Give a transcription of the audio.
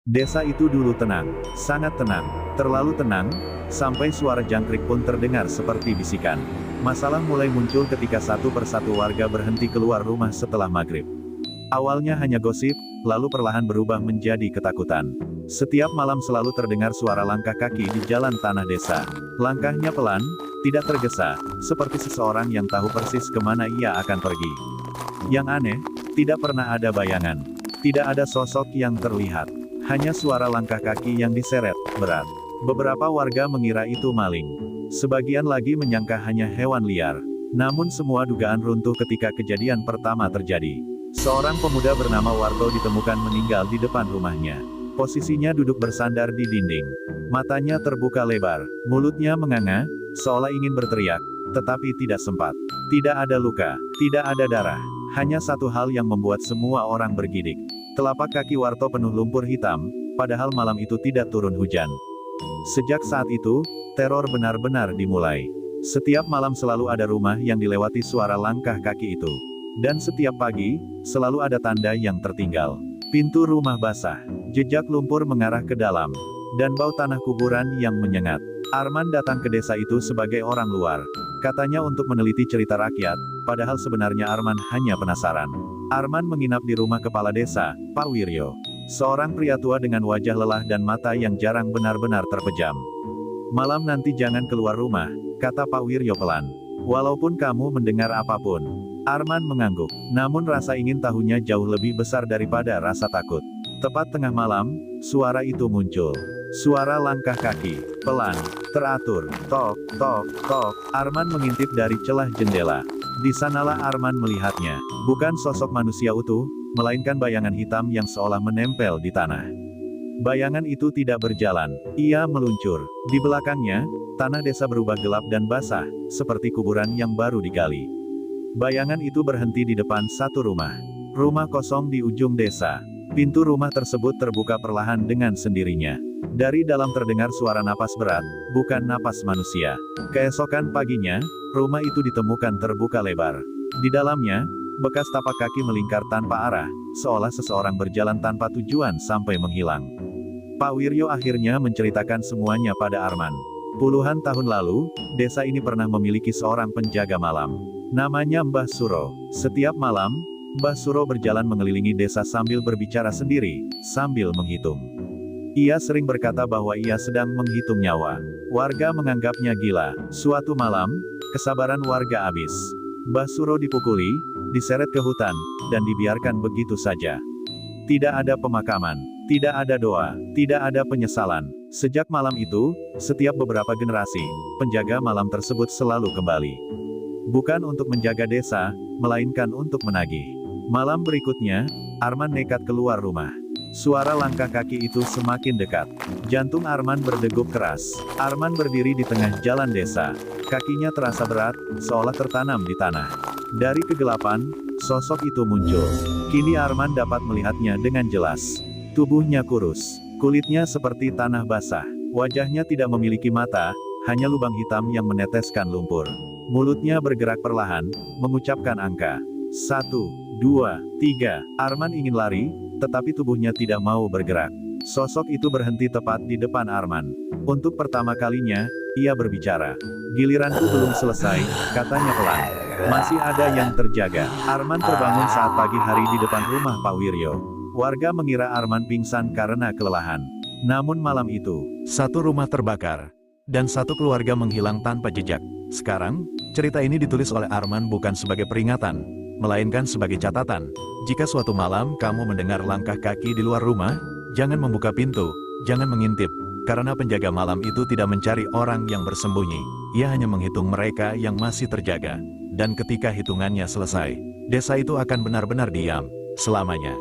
Desa itu dulu tenang, sangat tenang, terlalu tenang, sampai suara jangkrik pun terdengar seperti bisikan. Masalah mulai muncul ketika satu persatu warga berhenti keluar rumah setelah maghrib. Awalnya hanya gosip, lalu perlahan berubah menjadi ketakutan. Setiap malam selalu terdengar suara langkah kaki di jalan tanah desa. Langkahnya pelan, tidak tergesa, seperti seseorang yang tahu persis kemana ia akan pergi. Yang aneh, tidak pernah ada bayangan. Tidak ada sosok yang terlihat. Hanya suara langkah kaki yang diseret, berat. Beberapa warga mengira itu maling. Sebagian lagi menyangka hanya hewan liar. Namun semua dugaan runtuh ketika kejadian pertama terjadi. Seorang pemuda bernama Warto ditemukan meninggal di depan rumahnya. Posisinya duduk bersandar di dinding. Matanya terbuka lebar, mulutnya menganga, seolah ingin berteriak, tetapi tidak sempat. Tidak ada luka, tidak ada darah. Hanya satu hal yang membuat semua orang bergidik. Telapak kaki Warto penuh lumpur hitam, padahal malam itu tidak turun hujan. Sejak saat itu, teror benar-benar dimulai. Setiap malam selalu ada rumah yang dilewati suara langkah kaki itu. Dan setiap pagi, selalu ada tanda yang tertinggal. Pintu rumah basah, jejak lumpur mengarah ke dalam, dan bau tanah kuburan yang menyengat. Arman datang ke desa itu sebagai orang luar. Katanya untuk meneliti cerita rakyat, padahal sebenarnya Arman hanya penasaran. Arman menginap di rumah kepala desa, Pak Wiryo. Seorang pria tua dengan wajah lelah dan mata yang jarang benar-benar terpejam. Malam nanti jangan keluar rumah, kata Pak Wiryo pelan. Walaupun kamu mendengar apapun. Arman mengangguk, namun rasa ingin tahunya jauh lebih besar daripada rasa takut. Tepat tengah malam, suara itu muncul. Suara langkah kaki, pelan, teratur, tok, tok, tok. Arman mengintip dari celah jendela. Di sanalah Arman melihatnya, bukan sosok manusia utuh, melainkan bayangan hitam yang seolah menempel di tanah. Bayangan itu tidak berjalan, ia meluncur. Di belakangnya, tanah desa berubah gelap dan basah, seperti kuburan yang baru digali. Bayangan itu berhenti di depan satu rumah. Rumah kosong di ujung desa. Pintu rumah tersebut terbuka perlahan dengan sendirinya. Dari dalam terdengar suara napas berat, bukan napas manusia. Keesokan paginya, rumah itu ditemukan terbuka lebar. Di dalamnya, bekas tapak kaki melingkar tanpa arah, seolah seseorang berjalan tanpa tujuan sampai menghilang. Pak Wiryo akhirnya menceritakan semuanya pada Arman. Puluhan tahun lalu, desa ini pernah memiliki seorang penjaga malam. Namanya Mbah Suro. Setiap malam, Mbah Suro berjalan mengelilingi desa sambil berbicara sendiri, sambil menghitung. Ia sering berkata bahwa ia sedang menghitung nyawa. Warga menganggapnya gila. Suatu malam, kesabaran warga habis. Mbah Suro dipukuli, diseret ke hutan, dan dibiarkan begitu saja. Tidak ada pemakaman, tidak ada doa, tidak ada penyesalan. Sejak malam itu, setiap beberapa generasi, penjaga malam tersebut selalu kembali. Bukan untuk menjaga desa, melainkan untuk menagih. Malam berikutnya, Arman nekat keluar rumah. Suara langkah kaki itu semakin dekat. Jantung Arman berdegup keras. Arman berdiri di tengah jalan desa. Kakinya terasa berat, seolah tertanam di tanah. Dari kegelapan, sosok itu muncul. Kini Arman dapat melihatnya dengan jelas. Tubuhnya kurus, kulitnya seperti tanah basah. Wajahnya tidak memiliki mata, hanya lubang hitam yang meneteskan lumpur. Mulutnya bergerak perlahan, mengucapkan angka. 1, 2, 3. Arman ingin lari, tetapi tubuhnya tidak mau bergerak. Sosok itu berhenti tepat di depan Arman. Untuk pertama kalinya, ia berbicara. Giliranku belum selesai, katanya pelan. Masih ada yang terjaga. Arman terbangun saat pagi hari di depan rumah Pak Wiryo. Warga mengira Arman pingsan karena kelelahan. Namun malam itu, satu rumah terbakar, dan satu keluarga menghilang tanpa jejak. Sekarang, cerita ini ditulis oleh Arman bukan sebagai peringatan, melainkan sebagai catatan. Jika suatu malam kamu mendengar langkah kaki di luar rumah, jangan membuka pintu, jangan mengintip, karena penjaga malam itu tidak mencari orang yang bersembunyi. Ia hanya menghitung mereka yang masih terjaga. Dan ketika hitungannya selesai, desa itu akan benar-benar diam selamanya.